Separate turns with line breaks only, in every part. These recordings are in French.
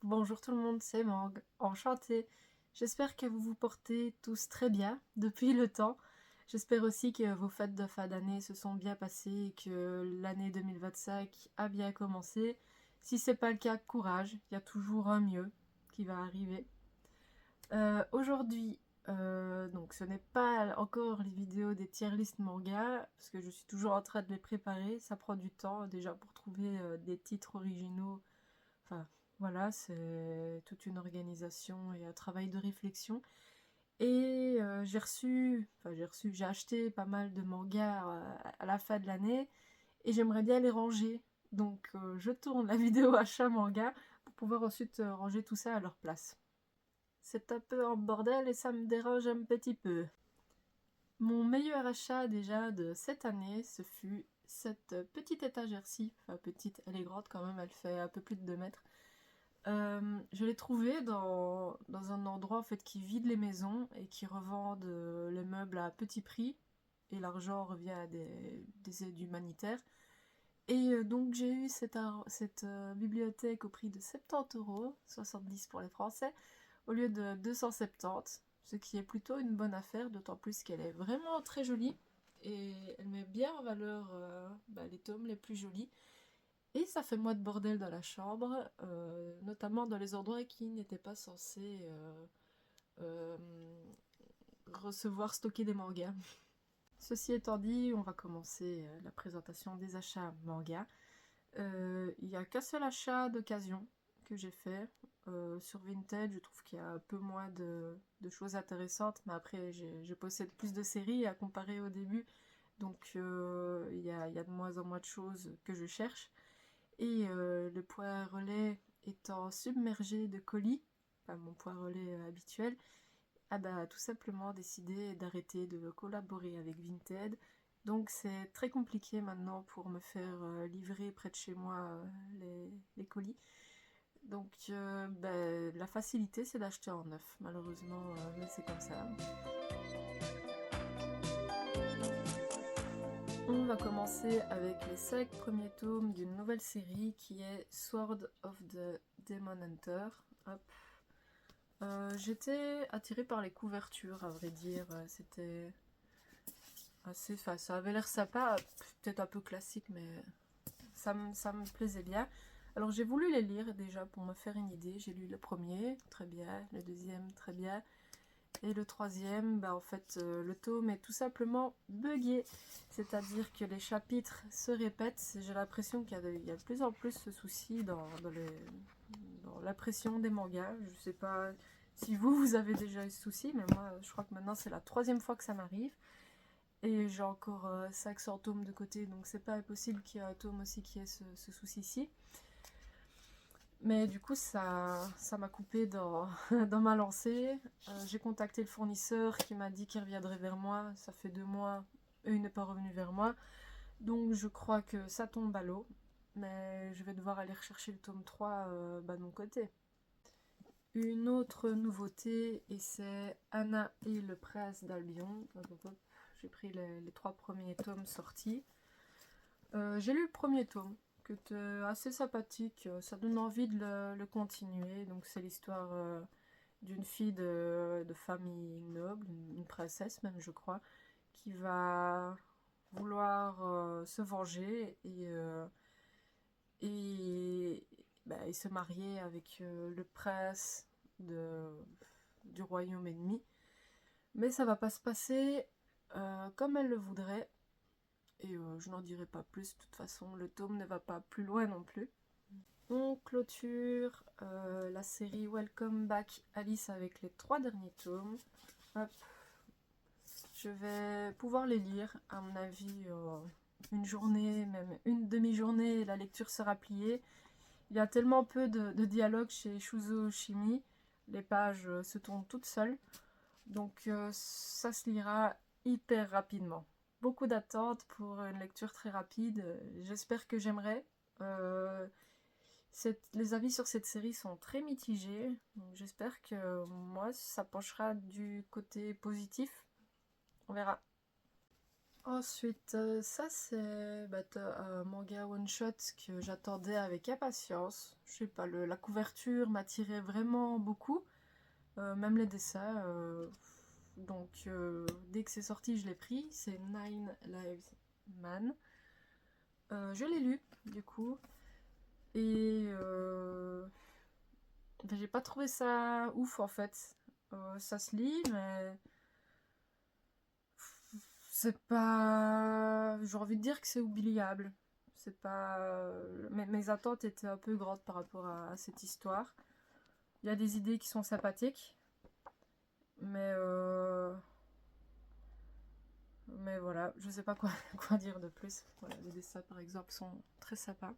Bonjour tout le monde, c'est Mang, enchantée. J'espère que vous vous portez tous très bien depuis le temps. J'espère aussi que vos fêtes de fin d'année se sont bien passées et que l'année 2025 a bien commencé. Si c'est pas le cas, courage, il y a toujours un mieux qui va arriver. Aujourd'hui, donc ce n'est pas encore les vidéos des tier list manga, parce que je suis toujours en train de les préparer. Ça prend du temps déjà pour trouver des titres originaux. Enfin, voilà, c'est toute une organisation et un travail de réflexion. Et j'ai acheté pas mal de mangas à la fin de l'année et j'aimerais bien les ranger. Donc je tourne la vidéo achat manga pour pouvoir ensuite ranger tout ça à leur place. C'est un peu en bordel et ça me dérange un petit peu. Mon meilleur achat déjà de cette année, ce fut cette petite étagère-ci. Enfin petite, elle est grande quand même, elle fait un peu plus de 2 mètres. Je l'ai trouvé dans un endroit en fait qui vide les maisons et qui revendent les meubles à petit prix et l'argent revient à des aides humanitaires. Et donc j'ai eu cette bibliothèque au prix de 70 €, 70 pour les Français, au lieu de 270, ce qui est plutôt une bonne affaire, d'autant plus qu'elle est vraiment très jolie et elle met bien en valeur les tomes les plus jolis. Et ça fait moins de bordel dans la chambre, notamment dans les endroits qui n'étaient pas censés euh, recevoir, stocker des mangas. Ceci étant dit, on va commencer la présentation des achats manga. Il n'y a qu'un seul achat d'occasion que j'ai fait. Sur Vinted, je trouve qu'il y a un peu moins de choses intéressantes, mais après, je possède plus de séries à comparer au début, donc il y a de moins en moins de choses que je cherche. Et le poids relais étant submergé de colis, enfin mon poids relais habituel, a tout simplement décidé d'arrêter de collaborer avec Vinted. Donc c'est très compliqué maintenant pour me faire livrer près de chez moi les colis. Donc la facilité c'est d'acheter en neuf, malheureusement, mais c'est comme ça. On va commencer avec les 5 premiers tomes d'une nouvelle série qui est Sword of the Demon Hunter. Hop. J'étais attirée par les couvertures, à vrai dire. C'était assez. Enfin, ça avait l'air sympa, peut-être un peu classique, mais ça me plaisait bien. Alors j'ai voulu les lire déjà pour me faire une idée. J'ai lu le premier, très bien. Le deuxième, très bien. Et le troisième, en fait, le tome est tout simplement buggé. C'est-à-dire que les chapitres se répètent. J'ai l'impression qu'il y a de plus en plus ce souci dans l'impression des mangas. Je sais pas si vous avez déjà eu ce souci, mais moi, je crois que maintenant, c'est la troisième fois que ça m'arrive. Et j'ai encore 500 tomes de côté, donc c'est pas impossible qu'il y ait un tome aussi qui ait ce souci-ci. Mais du coup, ça m'a coupé dans, dans ma lancée. J'ai contacté le fournisseur qui m'a dit qu'il reviendrait vers moi. Ça fait 2 mois et il n'est pas revenu vers moi. Donc je crois que ça tombe à l'eau. Mais je vais devoir aller rechercher le tome 3 de mon côté. Une autre nouveauté, et c'est Anna et le prince d'Albion. J'ai pris les 3 premiers tomes sortis. J'ai lu le premier tome, qui était assez sympathique. Ça donne envie de le continuer. Donc c'est l'histoire d'une fille de famille noble, une princesse même je crois, qui va vouloir se venger et se marier avec le prince de, du royaume ennemi. Mais ça va pas se passer comme elle le voudrait. Et je n'en dirai pas plus, de toute façon le tome ne va pas plus loin non plus. On clôture la série Welcome Back Alice avec les 3 derniers tomes. Hop. Je vais pouvoir les lire, à mon avis, une journée, même une demi-journée, la lecture sera pliée. Il y a tellement peu de dialogue chez Shuzo Oshimi, les pages se tournent toutes seules, donc ça se lira hyper rapidement. Beaucoup d'attentes pour une lecture très rapide, j'espère que j'aimerai. Euh, les avis sur cette série sont très mitigés, donc j'espère que moi ça penchera du côté positif, on verra. Ensuite, ça c'est un manga one shot que j'attendais avec impatience. Je sais pas, la couverture m'attirait vraiment beaucoup, même les dessins. Donc dès que c'est sorti, je l'ai pris. C'est Nine Lives Man. Je l'ai lu du coup et j'ai pas trouvé ça ouf en fait. Ça se lit, mais c'est pas. J'ai envie de dire que c'est oubliable. C'est pas. Mes attentes étaient un peu grandes par rapport à cette histoire. Il y a des idées qui sont sympathiques, mais mais voilà, je sais pas quoi, quoi dire de plus. Voilà, les dessins par exemple sont très sympas.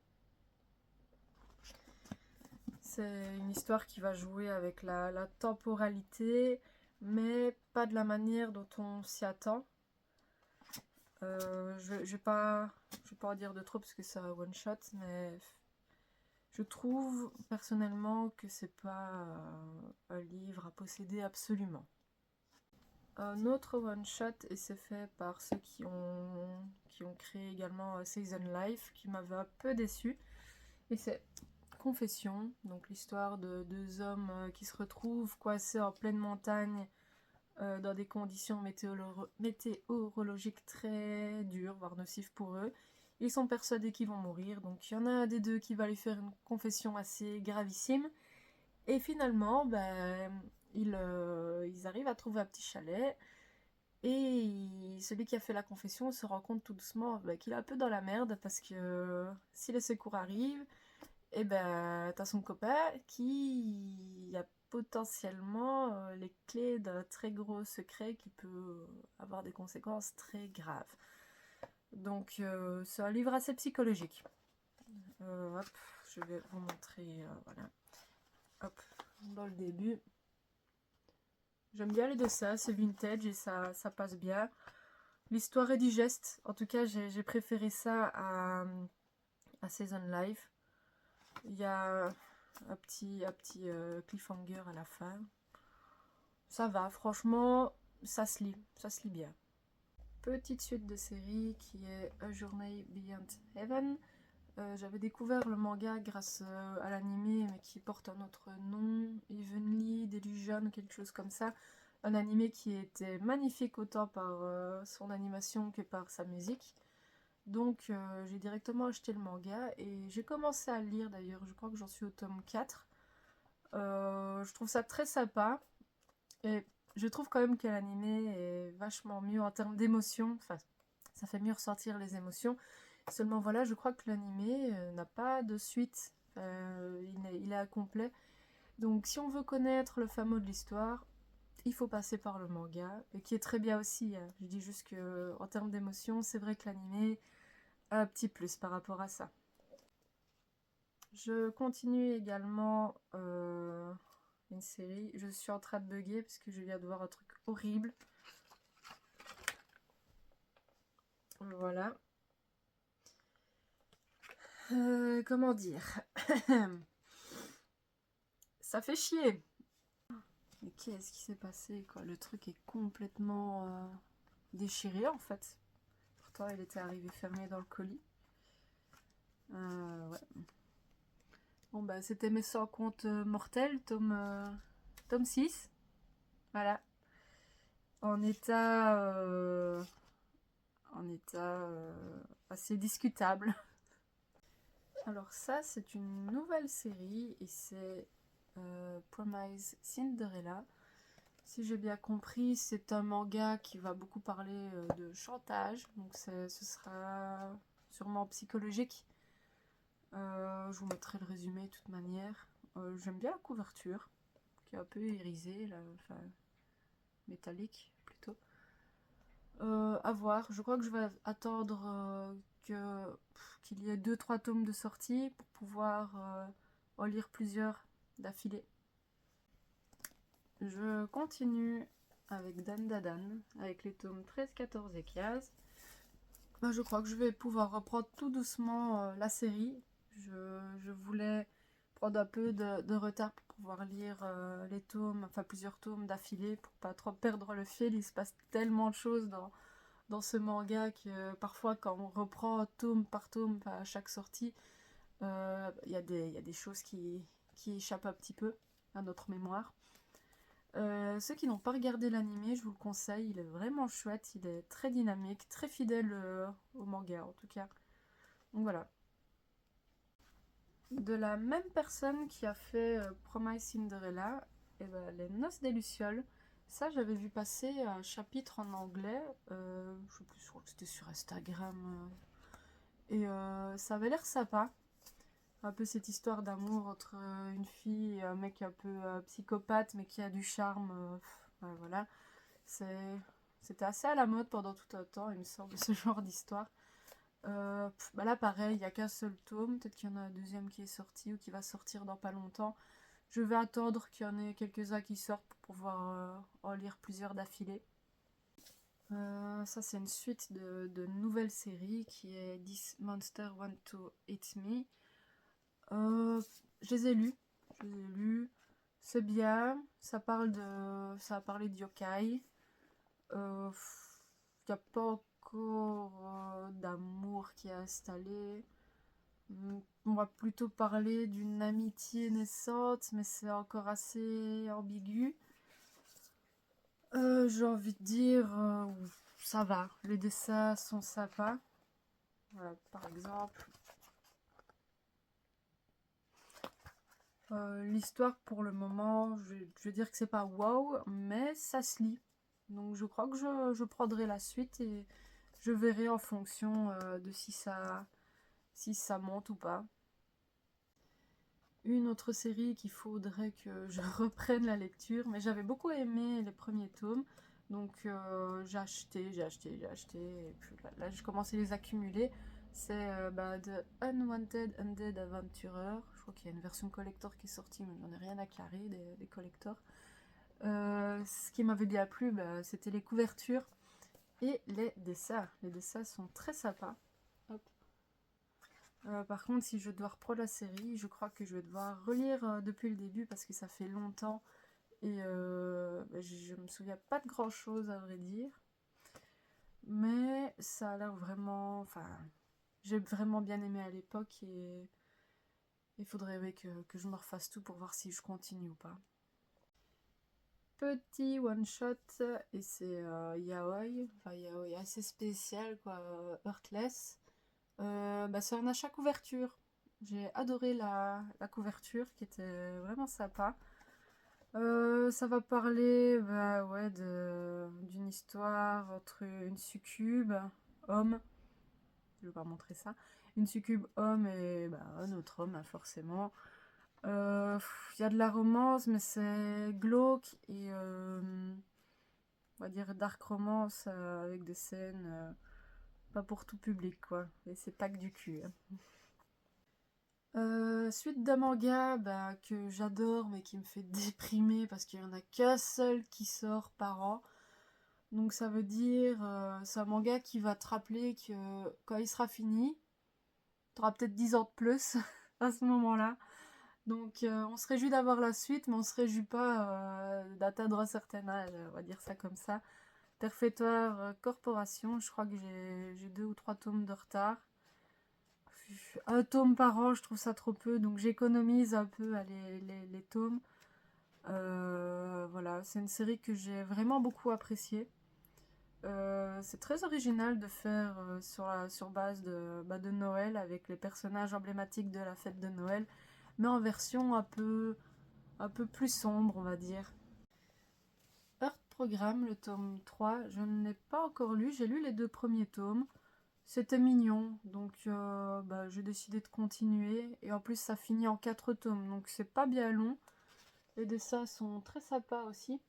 C'est une histoire qui va jouer avec la temporalité, mais pas de la manière dont on s'y attend. Je vais pas en dire de trop parce que c'est un one shot, mais je trouve personnellement que c'est pas un livre à posséder absolument. Un autre one shot, et c'est fait par ceux qui ont créé également Season Life, qui m'avait un peu déçu. Et c'est Confession, donc l'histoire de deux hommes qui se retrouvent coincés en pleine montagne dans des conditions météorologiques très dures, voire nocives pour eux. Ils sont persuadés qu'ils vont mourir, donc il y en a un des deux qui va lui faire une confession assez gravissime. Et finalement, ils arrivent à trouver un petit chalet. Et celui qui a fait la confession se rend compte tout doucement qu'il est un peu dans la merde parce que si les secours arrivent, et t'as son copain qui a potentiellement les clés d'un très gros secret qui peut avoir des conséquences très graves. Donc c'est un livre assez psychologique. Hop, je vais vous montrer, voilà. Hop, dans le début. J'aime bien les dessins, c'est vintage et ça passe bien. L'histoire est digeste. En tout cas, j'ai préféré ça à Season Life. Il y a un petit cliffhanger à la fin. Ça va, franchement, ça se lit bien. Petite suite de série qui est A Journey Beyond Heaven. J'avais découvert le manga grâce à l'animé, mais qui porte un autre nom, Evenly Delusion, quelque chose comme ça. Un animé qui était magnifique autant par son animation que par sa musique. Donc j'ai directement acheté le manga et j'ai commencé à le lire d'ailleurs, je crois que j'en suis au tome 4. Je trouve ça très sympa et je trouve quand même que l'animé est vachement mieux en termes d'émotion, enfin ça fait mieux ressentir les émotions. Seulement voilà, je crois que l'animé n'a pas de suite, il est incomplet. Donc si on veut connaître le fin mot de l'histoire, il faut passer par le manga, et qui est très bien aussi, hein. Je dis juste que en termes d'émotion, c'est vrai que l'animé a un petit plus par rapport à ça. Je continue également une série. Je suis en train de bugger parce que je viens de voir un truc horrible. Voilà. Comment dire? Ça fait chier. Mais qu'est-ce qui s'est passé, quoi? Le truc est complètement déchiré en fait. Pourtant, il était arrivé fermé dans le colis. Ouais. Bon, bah, c'était Mes 100 comptes mortels, tome 6. Voilà. En état, assez discutable. Alors ça, c'est une nouvelle série et c'est Promise Cinderella. Si j'ai bien compris, c'est un manga qui va beaucoup parler de chantage, donc ce sera sûrement psychologique. Je vous mettrai le résumé de toute manière. J'aime bien la couverture, qui est un peu irisée, là, enfin métallique plutôt. À voir, je crois que je vais attendre qu'il y ait 2-3 tomes de sortie pour pouvoir en lire plusieurs d'affilée. Je continue avec Dan Dadan, avec les tomes 13, 14 et 15. Je crois que je vais pouvoir reprendre tout doucement la série. Je voulais prendre un peu de retard pour pouvoir lire les tomes, enfin plusieurs tomes d'affilée pour pas trop perdre le fil. Il se passe tellement de choses dans ce manga que parfois quand on reprend tome par tome, enfin, à chaque sortie, il y a des choses qui échappent un petit peu à notre mémoire. Ceux qui n'ont pas regardé l'animé, je vous le conseille, il est vraiment chouette, il est très dynamique, très fidèle au manga en tout cas. Donc voilà. De la même personne qui a fait Promise Cinderella, et ben, Les Noces des Lucioles. Ça, j'avais vu passer un chapitre en anglais, je sais plus, je crois que c'était sur Instagram. Et ça avait l'air sympa. Un peu cette histoire d'amour entre une fille et un mec un peu psychopathe, mais qui a du charme. Voilà. C'était assez à la mode pendant tout un temps, il me semble, ce genre d'histoire. Bah là, pareil, il n'y a qu'un seul tome. Peut-être qu'il y en a un deuxième qui est sorti ou qui va sortir dans pas longtemps. Je vais attendre qu'il y en ait quelques-uns qui sortent pour pouvoir en lire plusieurs d'affilée. Ça, c'est une suite de nouvelles séries qui est This Monster Want to Eat Me. Je les ai lus. Je les ai lus. C'est bien. Ça a parlé de yokai. Il n'y a pas encore d'amour qui est installé. On va plutôt parler d'une amitié naissante, mais c'est encore assez ambigu. J'ai envie de dire, ça va. Les dessins sont sympas. Voilà, par exemple. L'histoire, pour le moment, je vais dire que c'est pas waouh, mais ça se lit. Donc je crois que je prendrai la suite et je verrai en fonction de si ça monte ou pas. Une autre série qu'il faudrait que je reprenne la lecture, mais j'avais beaucoup aimé les premiers tomes, donc j'ai acheté, et puis là j'ai commencé à les accumuler. C'est The Unwanted Undead Adventurer. Je crois qu'il y a une version collector qui est sortie, mais j'en ai rien à carrer des collectors. Ce qui m'avait bien plu, c'était les couvertures et les dessins. Les dessins sont très sympas. Hop. Par contre, si je dois reprendre la série, je crois que je vais devoir relire depuis le début parce que ça fait longtemps et je me souviens pas de grand chose à vrai dire. Mais ça a l'air vraiment. Enfin, j'ai vraiment bien aimé à l'époque et il faudrait que je me refasse tout pour voir si je continue ou pas. Petit one shot et c'est yaoi, enfin yaoi assez spécial quoi, Heartless. C'est un achat couverture. J'ai adoré la couverture qui était vraiment sympa. Ça va parler ouais, d'une histoire entre une succube, homme, je vais pas montrer ça, une succube homme et un autre homme, hein, forcément. Il y a de la romance, mais c'est glauque et on va dire dark romance avec des scènes pas pour tout public, quoi. Et c'est pas que du cul, hein. Suite d'un manga que j'adore mais qui me fait déprimer parce qu'il n'y en a qu'un seul qui sort par an. Donc ça veut dire c'est un manga qui va te rappeler que quand il sera fini, tu auras peut-être 10 ans de plus à ce moment-là. Donc on se réjouit d'avoir la suite mais on se réjouit pas d'atteindre un certain âge, on va dire ça comme ça. Perpétoire Corporation, je crois que j'ai 2 ou 3 tomes de retard. Un tome par an, je trouve ça trop peu, donc j'économise un peu les tomes. Voilà, c'est une série que j'ai vraiment beaucoup appréciée. C'est très original de faire sur base de Noël avec les personnages emblématiques de la fête de Noël, mais en version un peu plus sombre, on va dire. Heart Programme, le tome 3, je ne l'ai pas encore lu, j'ai lu les 2 premiers tomes. C'était mignon, donc j'ai décidé de continuer. Et en plus, ça finit en 4 tomes, donc c'est pas bien long. Les dessins sont très sympas aussi.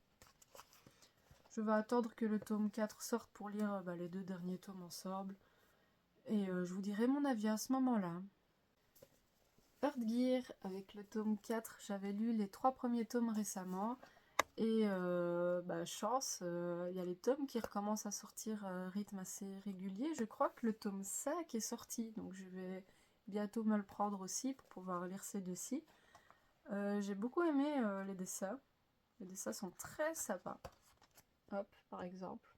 Je vais attendre que le tome 4 sorte pour lire les 2 derniers tomes ensemble. Et je vous dirai mon avis à ce moment-là. Heartgear, avec le tome 4, j'avais lu les 3 premiers tomes récemment. Et chance, il y a les tomes qui recommencent à sortir à rythme assez régulier. Je crois que le tome 5 est sorti, donc je vais bientôt me le prendre aussi pour pouvoir lire ces deux-ci. J'ai beaucoup aimé les dessins. Les dessins sont très sympas. Hop, par exemple.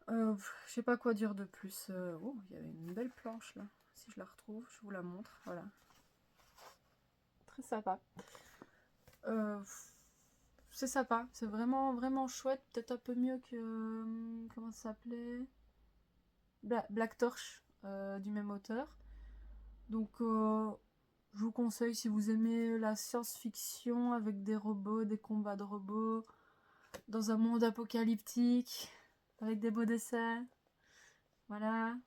Je sais pas quoi dire de plus. Oh, il y avait une belle planche là. Si je la retrouve, je vous la montre. Voilà. Très sympa. Euh, c'est sympa. C'est vraiment, vraiment chouette. Peut-être un peu mieux que... comment ça s'appelait? Black Torch, du même auteur. Donc, je vous conseille si vous aimez la science-fiction avec des robots, des combats de robots, dans un monde apocalyptique, avec des beaux dessins. Voilà.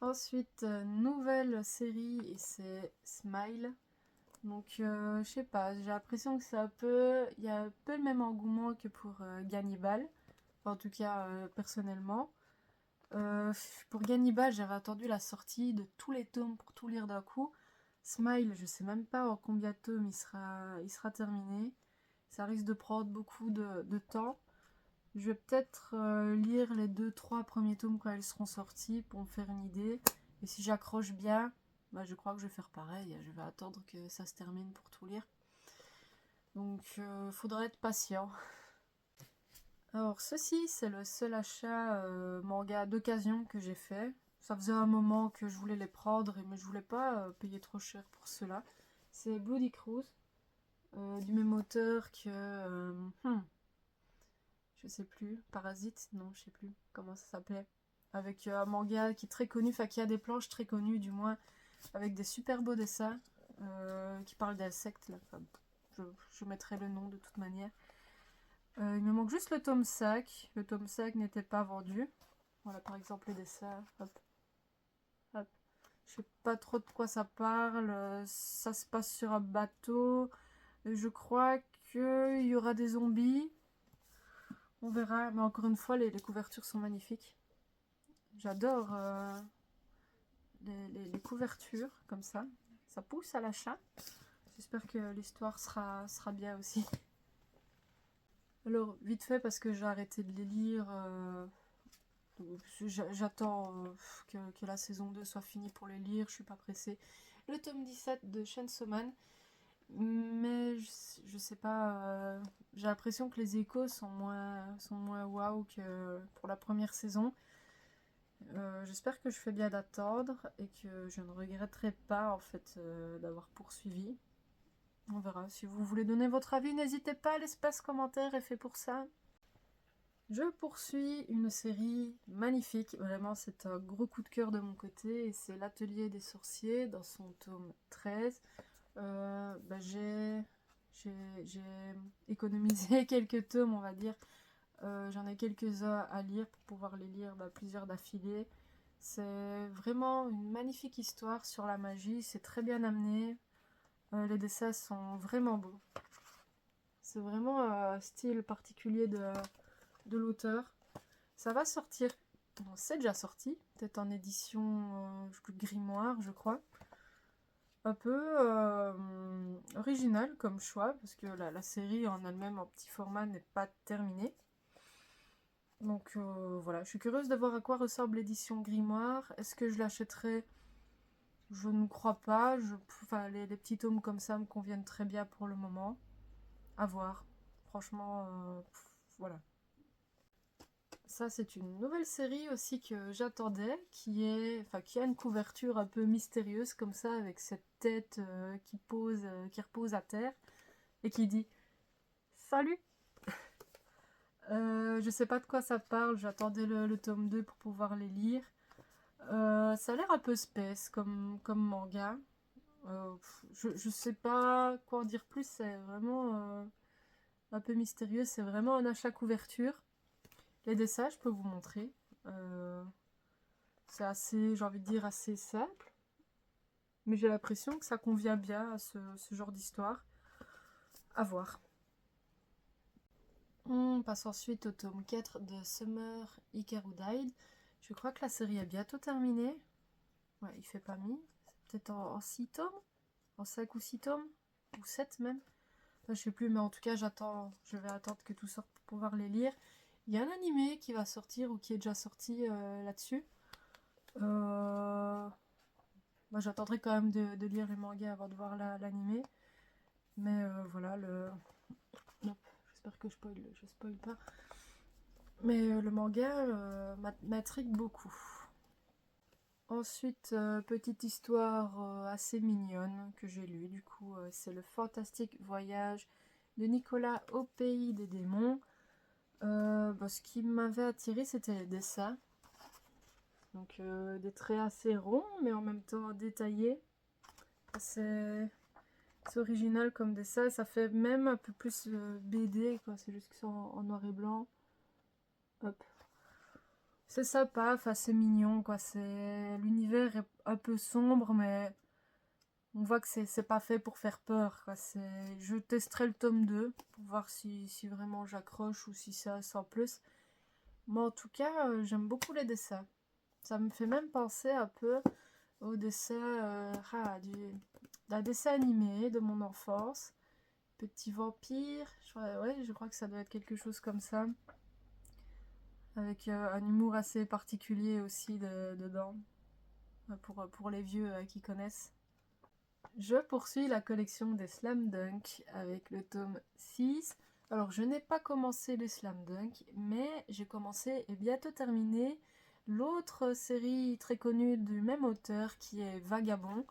Ensuite, nouvelle série, et c'est Smile. Donc, je sais pas, j'ai l'impression que c'est un peu... Il y a un peu le même engouement que pour Gannibal. Enfin, en tout cas, personnellement. Pour Gannibal, j'avais attendu la sortie de tous les tomes pour tout lire d'un coup. Smile, je sais même pas en combien de tomes il sera terminé. Ça risque de prendre beaucoup de temps. Je vais peut-être lire les 2-3 premiers tomes quand ils seront sortis pour me faire une idée. Et si j'accroche bien, bah, je crois que je vais faire pareil. Je vais attendre que ça se termine pour tout lire. Donc, faudra être patient. Alors, ceci, c'est le seul achat manga d'occasion que j'ai fait. Ça faisait un moment que je voulais les prendre, mais je voulais pas payer trop cher pour cela. C'est Bloody Cruise, du même auteur que... je sais plus, Parasite, non, je sais plus comment ça s'appelait. Avec un manga qui est très connu, enfin qui a des planches très connues du moins, avec des super beaux dessins, qui parlent d'insectes là. Enfin, je mettrai le nom de toute manière. Il me manque juste le tome 5. Le tome 5 n'était pas vendu. Voilà par exemple les dessins. Hop, hop. Je sais pas trop de quoi ça parle. Ça se passe sur un bateau. Je crois qu'il y aura des zombies. On verra. Mais encore une fois, les couvertures sont magnifiques. J'adore les couvertures comme ça. Ça pousse à l'achat. J'espère que l'histoire sera bien aussi. Alors, vite fait, parce que j'ai arrêté de les lire. J'attends que la saison 2 soit finie pour les lire. Je suis pas pressée. Le tome 17 de Chainsaw Man. Mais je sais pas. J'ai l'impression que les échos sont moins waouh que pour la première saison. J'espère que je fais bien d'attendre et que je ne regretterai pas en fait d'avoir poursuivi. On verra. Si vous voulez donner votre avis, n'hésitez pas, l'espace commentaire est fait pour ça. Je poursuis une série magnifique, vraiment c'est un gros coup de cœur de mon côté, et c'est L'Atelier des sorciers dans son tome 13. J'ai économisé quelques tomes, on va dire. J'en ai quelques-uns à lire pour pouvoir les lire plusieurs d'affilée. C'est vraiment une magnifique histoire sur la magie, c'est très bien amené. Les dessins sont vraiment beaux. C'est vraiment un style particulier de l'auteur. Ça va sortir, bon, c'est déjà sorti, peut-être en édition grimoire, je crois. Un peu original comme choix, parce que la série en elle-même en petit format n'est pas terminée. Donc voilà, je suis curieuse de voir à quoi ressemble l'édition grimoire. Est-ce que je l'achèterai? Je ne crois pas. Enfin, les petits tomes comme ça me conviennent très bien pour le moment. À voir. Franchement, voilà. Ça, c'est une nouvelle série aussi que j'attendais, qui a une couverture un peu mystérieuse comme ça, avec cette tête qui repose à terre et qui dit Salut. Je sais pas de quoi ça parle, j'attendais le tome 2 pour pouvoir les lire. Ça a l'air un peu space comme manga. Je sais pas quoi en dire plus, c'est vraiment un peu mystérieux, c'est vraiment un achat couverture. Les dessins, je peux vous montrer. C'est assez, j'ai envie de dire, assez simple. Mais j'ai l'impression que ça convient bien à ce genre d'histoire. À voir. On passe ensuite au tome 4 de Summer Hikaru Died. Je crois que la série est bientôt terminée. Ouais, il fait pas mis. C'est peut-être en 6 tomes? En 5 ou 6 tomes? Ou 7 même? Enfin, je sais plus, mais en tout cas, je vais attendre que tout sorte pour pouvoir les lire. Il y a un animé qui va sortir ou qui est déjà sorti là-dessus. Moi, j'attendrai quand même de lire les mangas avant de voir l'animé. Mais voilà, Hop, j'espère que je spoil pas. Mais le manga m'intrigue beaucoup. Ensuite, petite histoire assez mignonne que j'ai lue, du coup, c'est Le Fantastique Voyage de Nicolas au Pays des Démons. Ce qui m'avait attiré, c'était les dessins. Donc, des traits assez ronds, mais en même temps détaillés. C'est original comme dessin, ça fait même un peu plus BD, quoi. C'est juste que c'est en noir et blanc. Hop. C'est sympa, enfin c'est mignon, quoi. L'univers est un peu sombre, mais on voit que c'est pas fait pour faire peur, quoi. Je testerai le tome 2 pour voir si vraiment j'accroche ou si ça sans plus. Moi en tout cas, j'aime beaucoup les dessins. Ça me fait même penser un peu au dessin d'un dessin animé de mon enfance. Petit vampire, je crois que ça doit être quelque chose comme ça. Avec un humour assez particulier aussi dedans, pour les vieux qui connaissent. Je poursuis la collection des Slam Dunk avec le tome 6. Alors, je n'ai pas commencé les Slam Dunk, mais j'ai commencé et bientôt terminé l'autre série très connue du même auteur qui est Vagabond,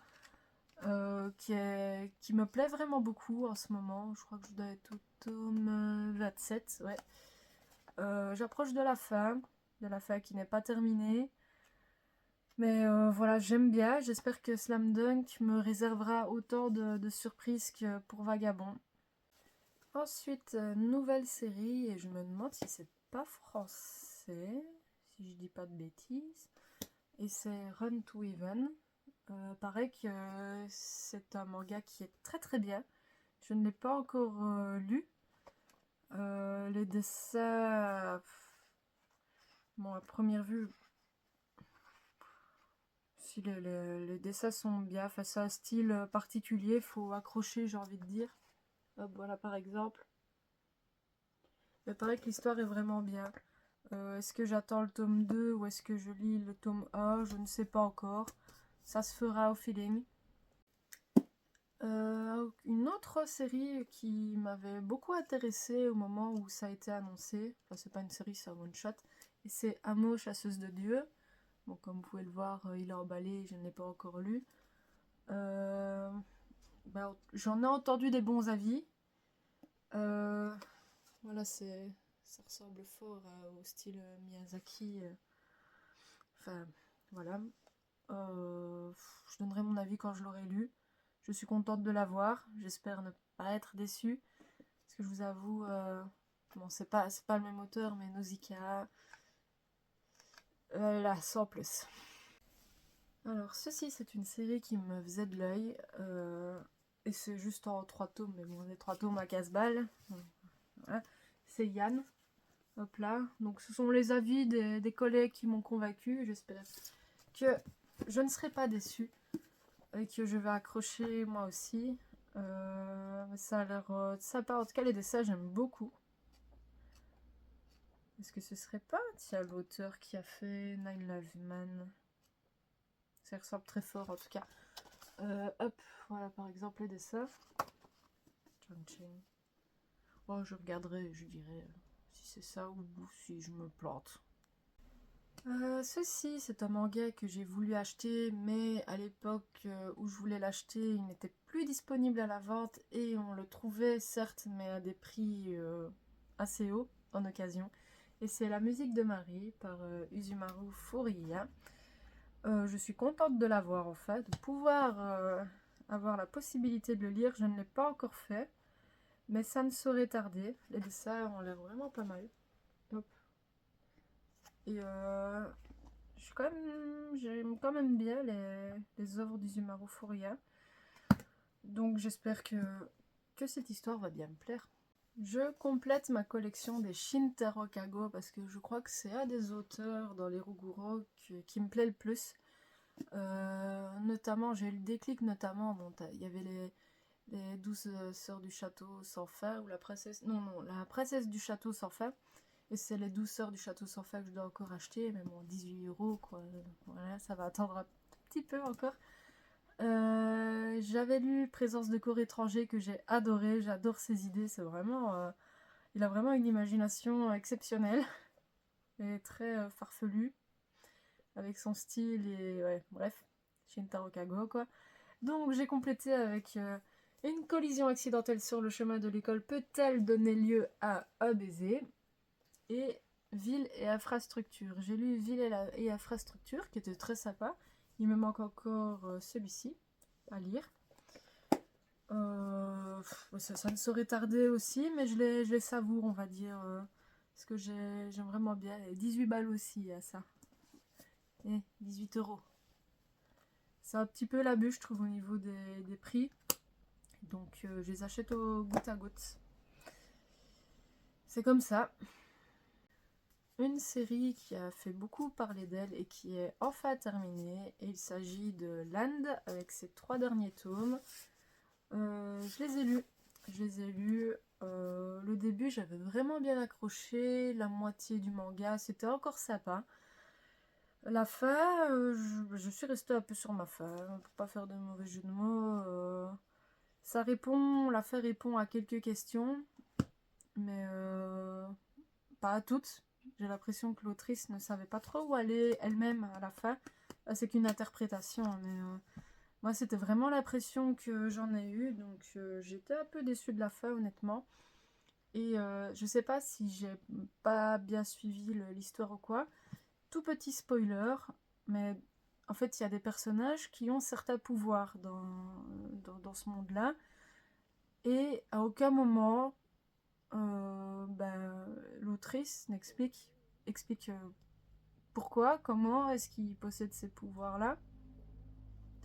qui me plaît vraiment beaucoup en ce moment. Je crois que je dois être au tome 27, ouais. J'approche de la fin qui n'est pas terminée. Mais voilà, j'aime bien. J'espère que Slam Dunk me réservera autant de surprises que pour Vagabond. Ensuite, nouvelle série, et je me demande si c'est pas français, si je dis pas de bêtises. Et c'est Run to Heaven. Paraît que c'est un manga qui est très très bien. Je ne l'ai pas encore lu. Les dessins, bon, à première vue, si les dessins sont bien, enfin, c'est un style particulier, faut accrocher, j'ai envie de dire. Hop, voilà par exemple. Il paraît que l'histoire est vraiment bien. Est-ce que j'attends le tome 2 ou est-ce que je lis le tome 1? Je ne sais pas encore. Ça se fera au feeling. Une autre série qui m'avait beaucoup intéressée au moment où ça a été annoncé, enfin c'est pas une série, c'est un one shot, et c'est Amo, chasseuse de Dieu. Bon, comme vous pouvez le voir, il est emballé, je ne l'ai pas encore lu. J'en ai entendu des bons avis. Voilà, ça ressemble fort au style Miyazaki. Enfin, voilà. Je donnerai mon avis quand je l'aurai lu. Je suis contente de l'avoir. J'espère ne pas être déçue. Parce que je vous avoue, bon, c'est pas le même auteur, mais Nausicaa, là, sans plus. Alors, ceci, c'est une série qui me faisait de l'œil. Et c'est juste en 3 tomes, mais bon, les 3 tomes à casse-balles. Voilà. C'est Yann. Hop là. Donc, ce sont les avis des collègues qui m'ont convaincu. J'espère que je ne serai pas déçue et que je vais accrocher moi aussi. Ça a l'air sympa. En tout cas, les dessins, j'aime beaucoup. Est-ce que ce serait pas, tiens, l'auteur qui a fait Nine Lives Man? Ça ressemble très fort en tout cas. Hop, voilà par exemple les dessins. Oh, je regarderai et je dirai si c'est ça ou si je me plante. Ceci, c'est un manga que j'ai voulu acheter, mais à l'époque où je voulais l'acheter, il n'était plus disponible à la vente et on le trouvait certes, mais à des prix assez hauts en occasion. Et c'est La musique de Marie par Usumaru Furuya. Je suis contente de l'avoir en fait, de pouvoir avoir la possibilité de le lire. Je ne l'ai pas encore fait, mais ça ne saurait tarder. Les dessins ont l'air vraiment pas mal. Hop. Et j'aime quand même bien les œuvres d'Izumaru Furuya. Donc j'espère que cette histoire va bien me plaire. Je complète ma collection des Shintaro Kago parce que je crois que c'est un des auteurs dans les Ruguro qui me plaît le plus. Notamment, j'ai eu le déclic notamment, bon, il y avait les 12 sœurs du château sans fin, ou la princesse, non, la princesse du château sans fin, et c'est les 12 sœurs du château sans fin que je dois encore acheter, mais bon, 18 € quoi, voilà, ça va attendre un petit peu encore. J'avais lu Présence de corps étranger que j'ai adoré, j'adore ses idées, c'est vraiment, il a vraiment une imagination exceptionnelle. et très farfelu, avec son style et ouais, bref, Shintaro Kago quoi. Donc j'ai complété avec une collision accidentelle sur le chemin de l'école peut-elle donner lieu à un baiser et ville et infrastructure. J'ai lu ville et infrastructure qui était très sympa. Il me manque encore celui-ci à lire. Ça ne saurait tarder aussi, mais je les savoure, on va dire. Parce que j'aime vraiment bien. Et 18 balles aussi à ça. Et 18 €. C'est un petit peu l'abus, je trouve, au niveau des prix. Donc je les achète au goutte à goutte. C'est comme ça. Une série qui a fait beaucoup parler d'elle et qui est enfin terminée. Et il s'agit de Land avec ses 3 derniers tomes. Je les ai lus. Le début, j'avais vraiment bien accroché. La moitié du manga, c'était encore sympa. La fin, je suis restée un peu sur ma fin, pour pas faire de mauvais jeu de mots. La fin répond à quelques questions, mais pas à toutes. J'ai l'impression que l'autrice ne savait pas trop où aller elle-même à la fin. C'est qu'une interprétation, mais moi c'était vraiment l'impression que j'en ai eue, donc j'étais un peu déçue de la fin honnêtement. Et je sais pas si j'ai pas bien suivi l'histoire ou quoi. Tout petit spoiler, mais en fait il y a des personnages qui ont certains pouvoirs dans ce monde-là. Et à aucun moment l'autrice explique pourquoi, comment est-ce qu'il possède ces pouvoirs-là.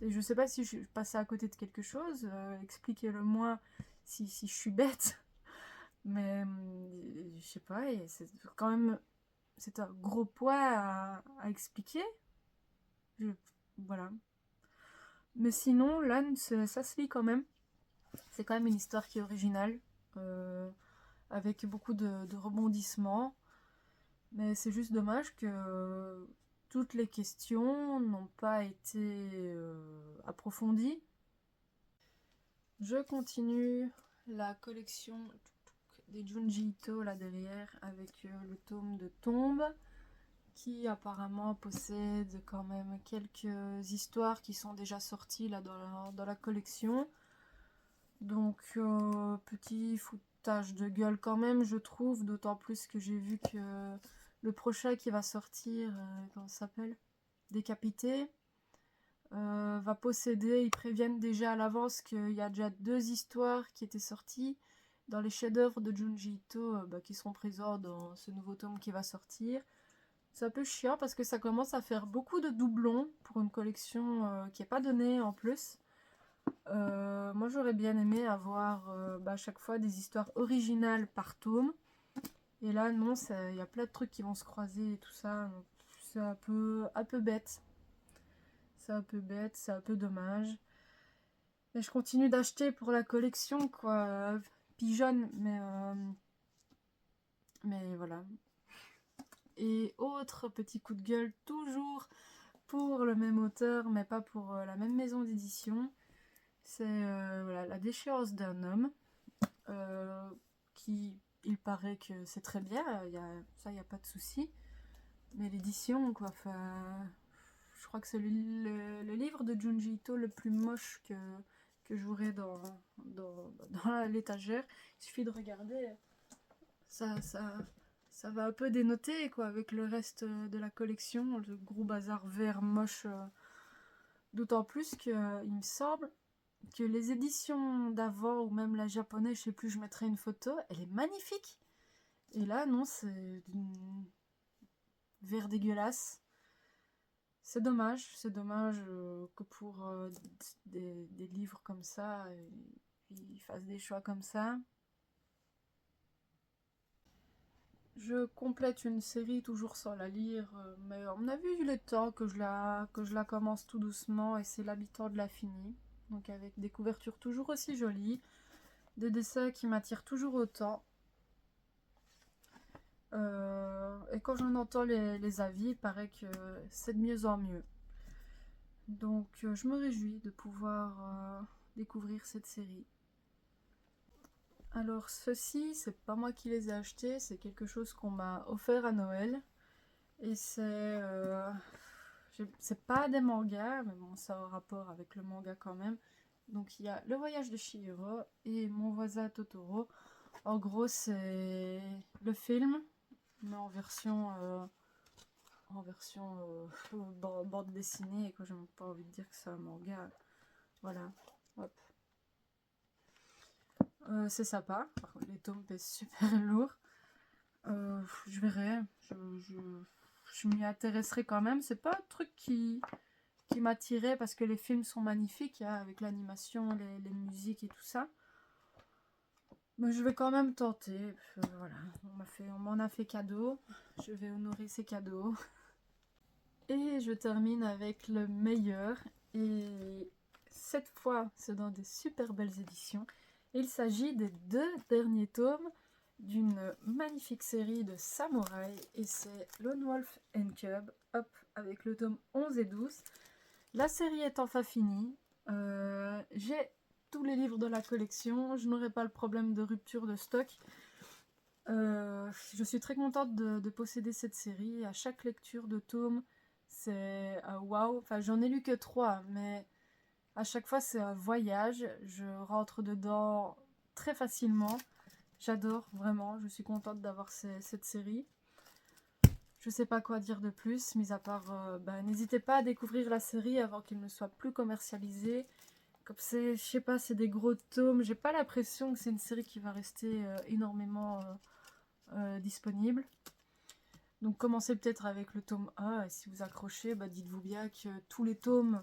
Et je sais pas si je suis passée à côté de quelque chose, expliquez-le moi si je suis bête, mais je sais pas, et c'est quand même c'est un gros poids à expliquer. Je, voilà. Mais sinon, là, ça se lit quand même. C'est quand même une histoire qui est originale, avec beaucoup de rebondissements. Mais c'est juste dommage que toutes les questions n'ont pas été approfondies. Je continue la collection des Junji Ito là derrière avec le tome de Tombe qui apparemment possède quand même quelques histoires qui sont déjà sorties là dans la collection. Donc petit foutage de gueule quand même je trouve, d'autant plus que j'ai vu que le prochain qui va sortir, comment ça s'appelle, Décapité, va posséder, ils préviennent déjà à l'avance qu'il y a déjà 2 histoires qui étaient sorties dans les chefs-d'œuvre de Junji Ito qui seront présents dans ce nouveau tome qui va sortir. C'est un peu chiant parce que ça commence à faire beaucoup de doublons pour une collection qui n'est pas donnée en plus. Moi j'aurais bien aimé avoir à chaque fois des histoires originales par tome. Et là non, il y a plein de trucs qui vont se croiser et tout ça. C'est un peu bête. C'est un peu bête, c'est un peu dommage. Mais je continue d'acheter pour la collection, quoi. Pigeonne, mais voilà. Et autre petit coup de gueule, toujours pour le même auteur, mais pas pour la même maison d'édition. C'est voilà, La déchéance d'un homme, qui, il paraît que c'est très bien, ça, il n'y a pas de souci. Mais l'édition, quoi, je crois que c'est le livre de Junji Ito le plus moche que j'aurai dans l'étagère. Il suffit de regarder, ça va un peu dénoter quoi, avec le reste de la collection, le gros bazar vert moche. D'autant plus que il me semble que les éditions d'avant, ou même la japonaise, je sais plus, je mettrai une photo, elle est magnifique. Et là, non, c'est vert dégueulasse. C'est dommage que pour des livres comme ça, ils fassent des choix comme ça. Je complète une série toujours sans la lire, mais à mon avis, il est temps que je la commence tout doucement, et c'est L'habitant de l'infini. Donc avec des couvertures toujours aussi jolies, des dessins qui m'attirent toujours autant. Et quand j'en entends les avis, il paraît que c'est de mieux en mieux. Donc je me réjouis de pouvoir découvrir cette série. Alors ceux-ci, c'est pas moi qui les ai achetés, c'est quelque chose qu'on m'a offert à Noël. Et c'est pas des mangas, mais bon, ça a un rapport avec le manga quand même. Donc il y a Le Voyage de Chihiro et Mon voisin Totoro. En gros, c'est le film, mais en version bande dessinée. Et que j'ai même pas envie de dire que c'est un manga. Voilà, hop. C'est sympa. Par contre, les tomes pèsent super lourd. Je verrai. Je m'y intéresserai quand même. C'est pas un truc qui m'attirait parce que les films sont magnifiques, hein, avec l'animation, les musiques et tout ça. Mais je vais quand même tenter. Voilà, on m'en a fait cadeau. Je vais honorer ces cadeaux. Et je termine avec le meilleur. Et cette fois, c'est dans des super belles éditions. Il s'agit des 2 derniers tomes d'une magnifique série de samouraïs. Et c'est Lone Wolf and Cub, hop, avec le tome 11 et 12. La série est enfin finie. J'ai tous les livres de la collection. Je n'aurai pas le problème de rupture de stock. Je suis très contente de posséder cette série. À chaque lecture de tome, c'est waouh. Enfin, j'en ai lu que 3, mais à chaque fois, c'est un voyage. Je rentre dedans très facilement. J'adore, vraiment. Je suis contente d'avoir cette série. Je sais pas quoi dire de plus, mis à part, n'hésitez pas à découvrir la série avant qu'il ne soit plus commercialisé. Comme c'est, je sais pas, c'est des gros tomes. J'ai pas l'impression que c'est une série qui va rester énormément disponible. Donc commencez peut-être avec le tome 1 et si vous accrochez, dites-vous bien que tous les tomes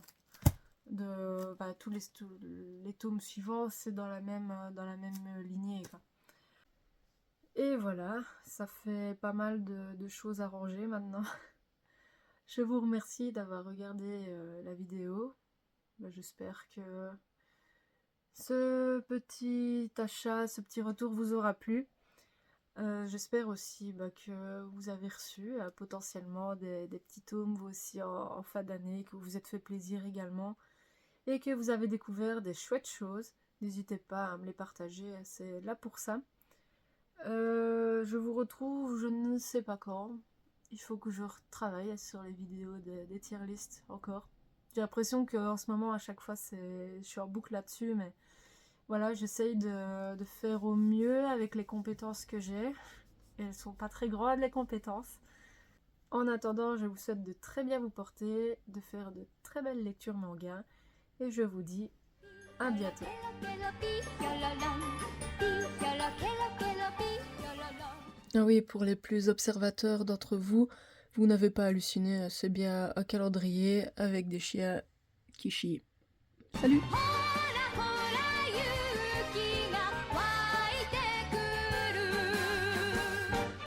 tous les tomes suivants, c'est dans la même lignée, quoi. Et voilà, ça fait pas mal de choses à ranger maintenant. Je vous remercie d'avoir regardé la vidéo. J'espère que ce petit achat, ce petit retour vous aura plu. J'espère aussi que vous avez reçu potentiellement des petits tomes vous aussi en fin d'année, que vous vous êtes fait plaisir également et que vous avez découvert des chouettes choses. N'hésitez pas à me les partager, c'est là pour ça. Je vous retrouve, je ne sais pas quand. Il faut que je retravaille sur les vidéos des tier lists encore. J'ai l'impression qu'en ce moment, à chaque fois, je suis en boucle là-dessus, mais voilà, j'essaye de faire au mieux avec les compétences que j'ai. Et elles sont pas très grandes, les compétences. En attendant, je vous souhaite de très bien vous porter, de faire de très belles lectures manga, et je vous dis à bientôt. Ah oui, pour les plus observateurs d'entre vous, vous n'avez pas halluciné, c'est bien un calendrier avec des chiens qui chient. Salut!